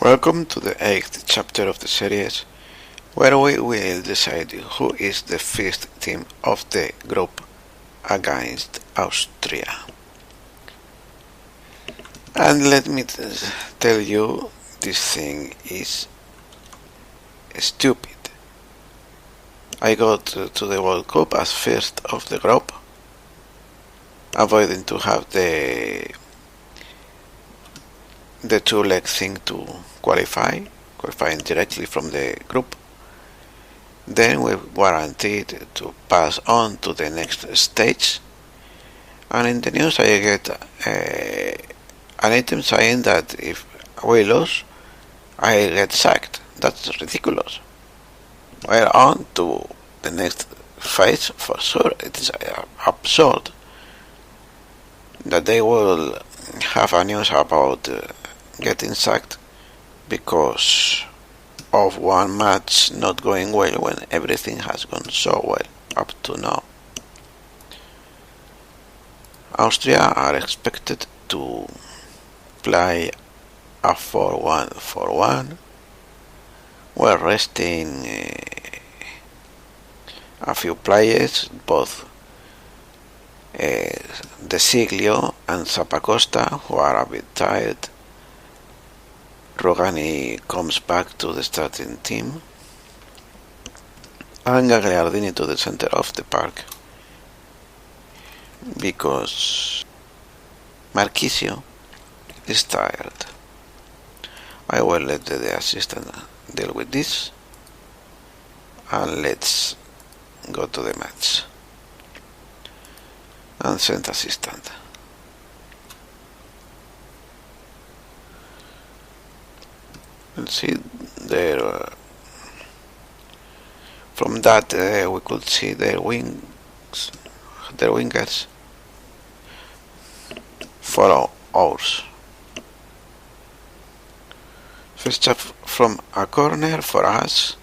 Welcome to the 8th chapter of the series, where we will decide who is the first team of the group against Austria. And let me tell you, this thing is stupid. I got to the World Cup as first of the group, avoiding to have the two-leg thing to qualifying directly from the group. Then we're guaranteed to pass on to the next stage. And in the news I get an item saying that if we lose, I get sacked. That's ridiculous. We're on to the next phase for sure. It is absurd that they will have a news about getting sacked because of one match not going well when everything has gone so well up to now. Austria are expected to play a 4-1-4-1. We're resting a few players, both De Siglio and Zappacosta, who are a bit tired. Rogani comes back to the starting team, and Gagliardini to the center of the park because Marchisio is tired. I will let the assistant deal with this, and let's go to the match. And send assistant. Let's see there. From that we could see their wingers follow ours. First up from a corner for us.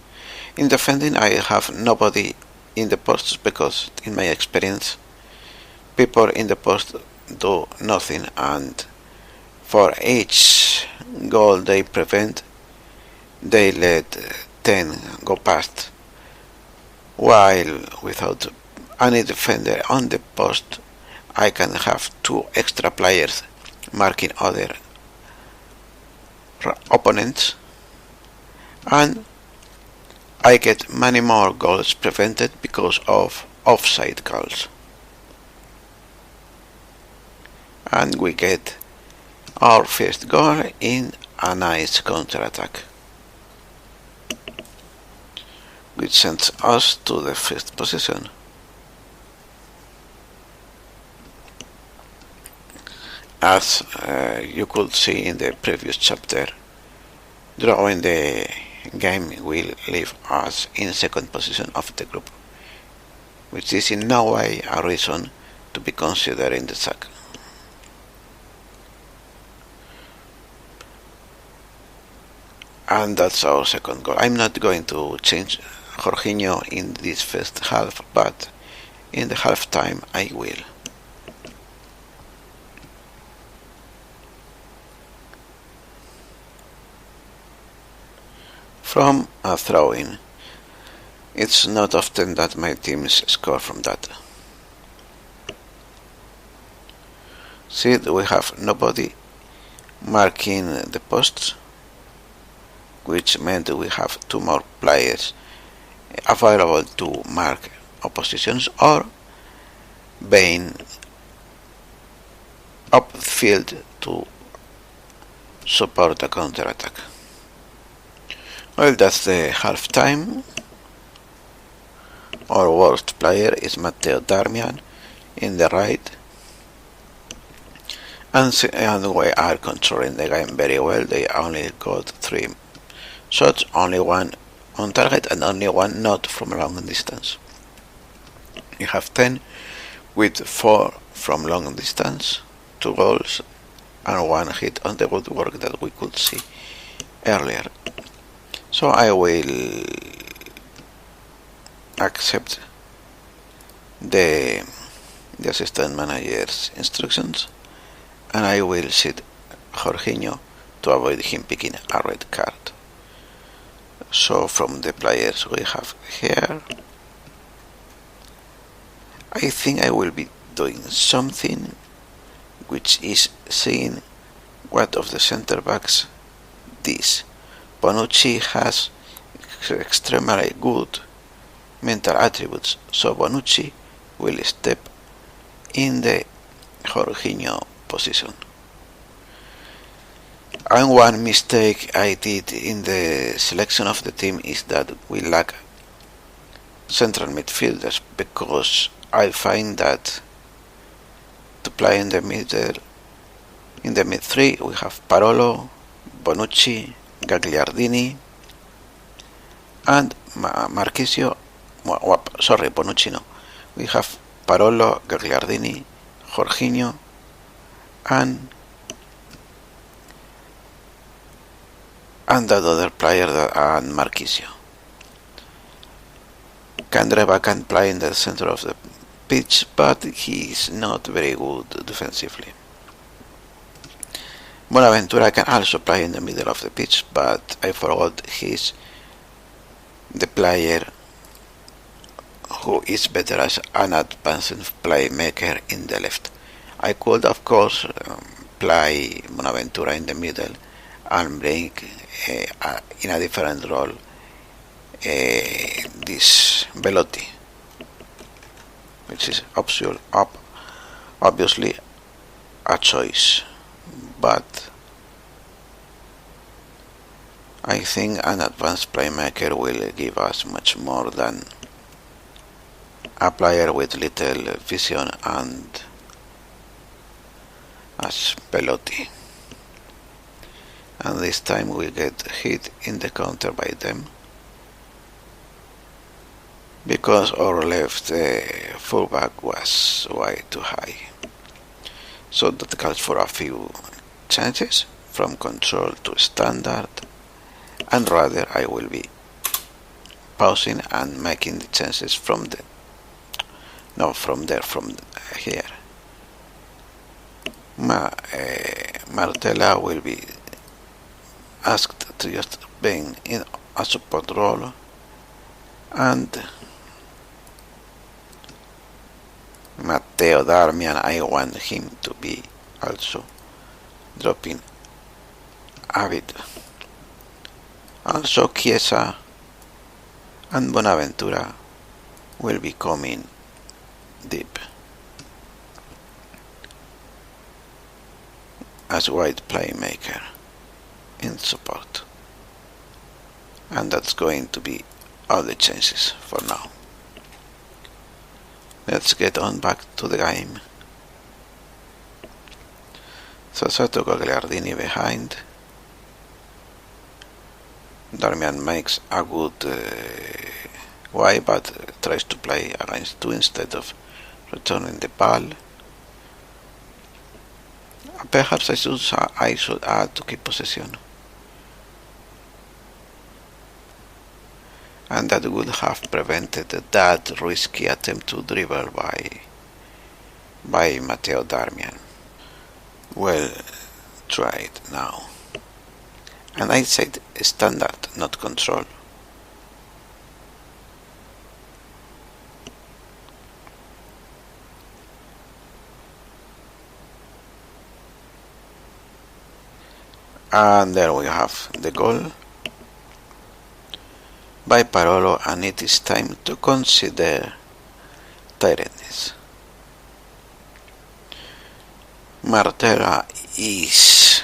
In defending I have nobody in the posts because in my experience people in the post do nothing, and for each goal they prevent they let 10 go past, while without any defender on the post I can have 2 extra players marking other opponents, and I get many more goals prevented because of offside goals. And we get our first goal in a nice counter-attack, which sends us to the first position. As you could see in the previous chapter, drawing the game will leave us in second position of the group, which is in no way a reason to be considered in the sack. And that's our second goal. I'm not going to change Jorginho in this first half, but in the half time I will. From a throw-in. It's not often that my teams score from that. See, we have nobody marking the posts, which meant we have 2 more players available to mark oppositions or being upfield to support the counter-attack. Well, that's the half time. Our worst player is Matteo Darmian in the right, and we are controlling the game very well. They only got 3 shots, only 1 on target and only 1 not from long distance. We have 10 with 4 from long distance, 2 goals and 1 hit on the woodwork that we could see earlier. So I will accept the assistant manager's instructions, and I will sit Jorginho to avoid him picking a red card. So from the players we have here, I think I will be doing something which is seeing what of the center backs this. Bonucci has extremely good mental attributes, so Bonucci will step in the Jorginho position. And one mistake I did in the selection of the team is that we lack central midfielders, because I find that to play in the middle, in the mid three, we have Parolo, Bonucci, Gagliardini, and Marchisio. Sorry, Bonucci no. We have Parolo, Gagliardini, Jorginho, and that other player, and Marchisio. Candreva can play in the center of the pitch, but he is not very good defensively. Bonaventura can also play in the middle of the pitch, but I forgot he's the player who is better as an advanced playmaker in the left. I could, of course, play Bonaventura in the middle and bring in a different role this Belotti, which is obviously a choice, but I think an advanced playmaker will give us much more than a player with little vision and as Belotti. And this time we get hit in the counter by them, because our left fullback was way too high. So that calls for a few changes from control to standard, and rather I will be pausing and making the changes from here. Martella will be asked to just be in a support role, and Matteo Darmian, I want him to be also dropping a bit. Also Chiesa and Bonaventura will be coming deep as wide playmaker in support, and that's going to be all the changes for now. Let's get on back to the game. Soto Gagliardini behind. Darmian makes a good way, but tries to play against two instead of returning the ball. Perhaps I should add to keep possession, and that would have prevented that risky attempt to dribble by Matteo Darmian. Well tried now. And I said standard, not control. And there we have the goal by Parolo, and it is time to consider tiredness. Martella is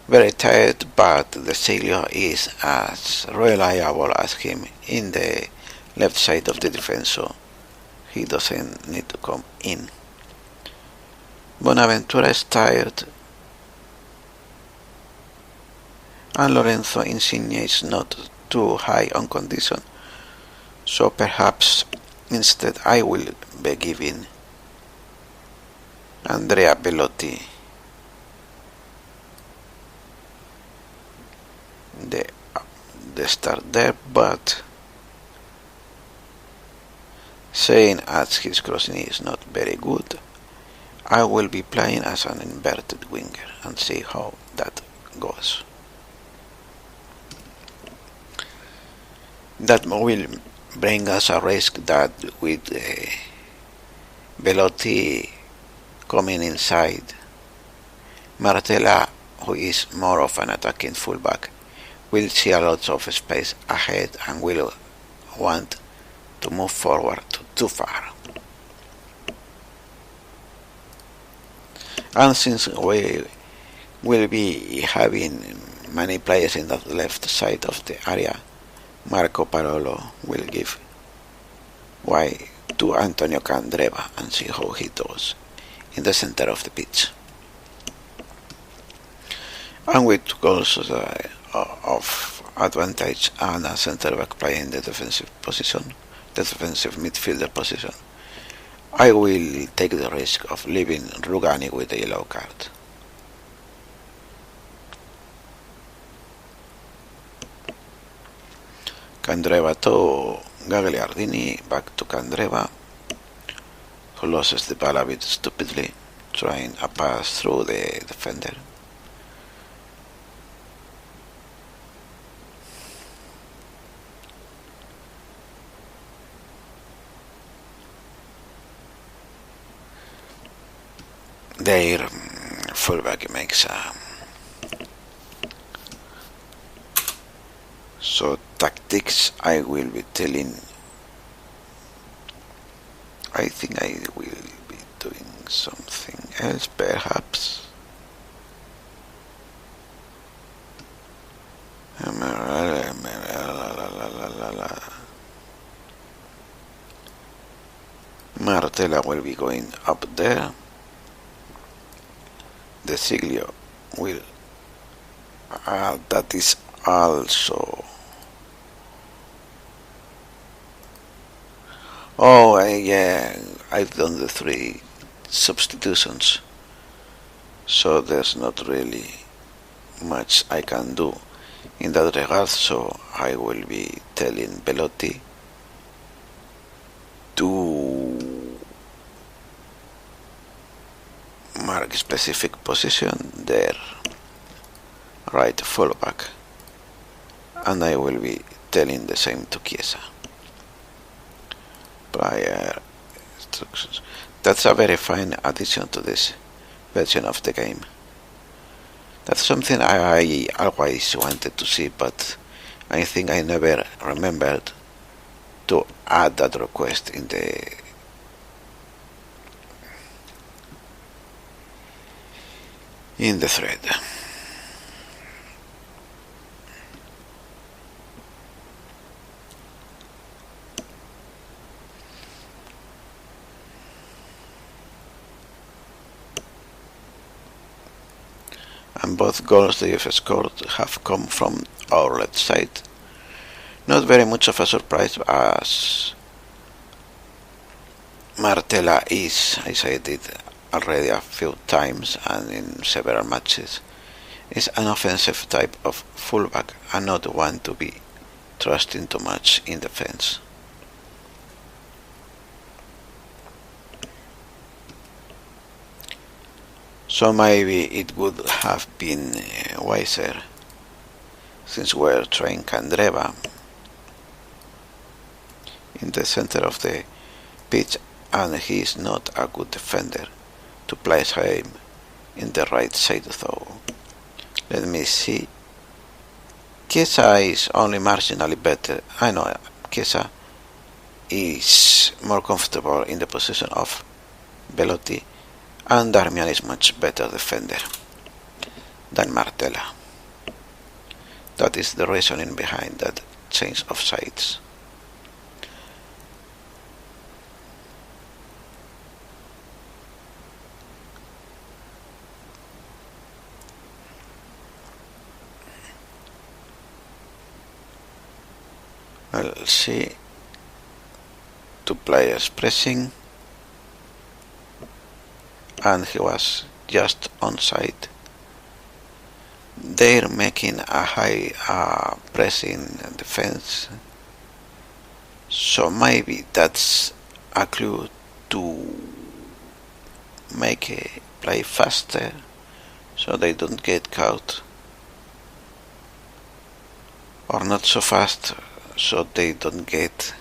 very tired, but De Sciglio is as reliable as him in the left side of the defense, so he doesn't need to come in. Bonaventura is tired, and Lorenzo Insigne is not too high on condition, so perhaps instead I will be giving Andrea Belotti the start there, but saying as his crossing is not very good, I will be playing as an inverted winger and see how that goes. That will bring us a risk that with Belotti coming inside, Martella, who is more of an attacking fullback, will see a lot of space ahead and will want to move forward too far. And since we will be having many players in the left side of the area, Marco Parolo will give way to Antonio Candreva and see how he does in the center of the pitch. And with goals of advantage and a centre back playing the defensive position, the defensive midfielder position, I will take the risk of leaving Rugani with a yellow card. Candreva to Gagliardini, back to Candreva, who loses the ball a bit stupidly, trying a pass through the defender. Their fullback makes a so tactics I will be telling. I think I will be doing something else perhaps. Martella will be going up there. De Siglio will that is also yeah, I've done the 3 substitutions, so there's not really much I can do in that regard, so I will be telling Belotti to mark specific position there, right fullback, and I will be telling the same to Chiesa. Prior instructions. That's a very fine addition to this version of the game. That's something I always wanted to see, but I think I never remembered to add that request in the thread. And both goals they have scored have come from our left side. Not very much of a surprise, as Martella is, as I did already a few times and in several matches, is an offensive type of fullback and not one to be trusting too much in defense. So maybe it would have been wiser, since we're trying Candreva in the center of the pitch and he is not a good defender, to place him in the right side though. Let me see. Chiesa is only marginally better. I know Chiesa is more comfortable in the position of Belotti, and Darmian is much better defender than Martella. That is the reasoning behind that change of sides. Well, see, 2 players pressing, and he was just onside. They're making a high pressing defense, so maybe that's a clue to make a play faster, so they don't get caught or not so fast, so they don't get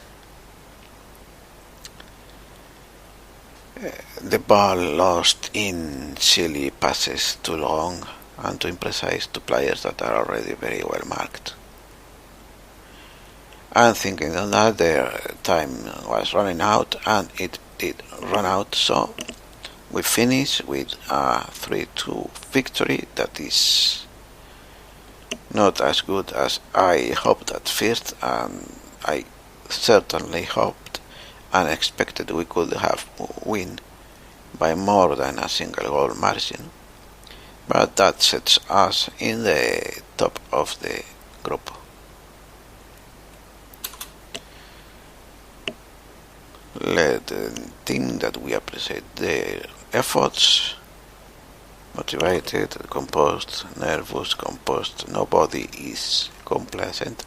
the ball lost in silly passes too long and too imprecise to players that are already very well marked. And thinking that their time was running out, and it did run out, so we finish with a 3-2 victory that is not as good as I hoped at first, and I certainly hoped and expected we could have win by more than a single goal margin, but that sets us in the top of the group. Let think that we appreciate their efforts, motivated, composed, nervous, composed. Nobody is complacent.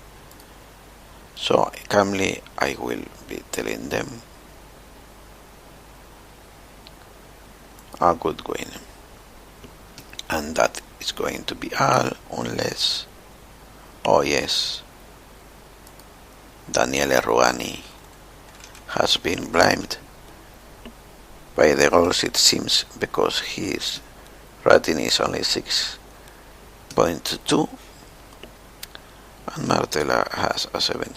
So calmly I will be telling them a good win. And that is going to be all, unless, oh yes, Daniele Ruani has been blamed by the goals, it seems, because his rating is only 6.2 and Martella has a 7.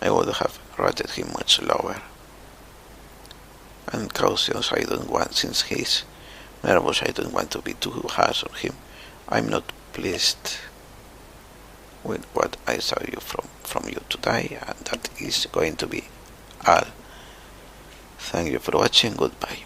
I would have rated him much lower. And cautions I don't want, since he's nervous, I don't want to be too harsh on him. I'm not pleased with what I saw you from you today, and that is going to be all. Thank you for watching. Goodbye.